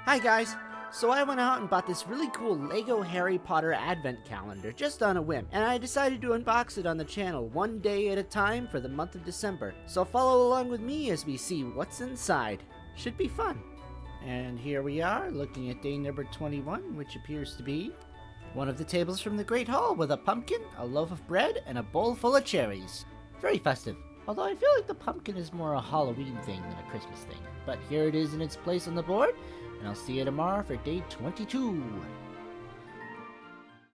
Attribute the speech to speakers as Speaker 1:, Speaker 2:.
Speaker 1: Hi guys! So I went out and bought this really cool Lego Harry Potter advent calendar just on a whim, and I decided to unbox it on the channel one day at a time for the month of December. So follow along with me as we see what's inside. Should be fun. And here we are, looking at day number 21, which appears to be one of the tables from the Great Hall with a pumpkin, a loaf of bread, and a bowl full of cherries. Very festive. Although I feel like the pumpkin is more a Halloween thing than a Christmas thing. But here it is in its place on the board, and I'll see you tomorrow for day 22.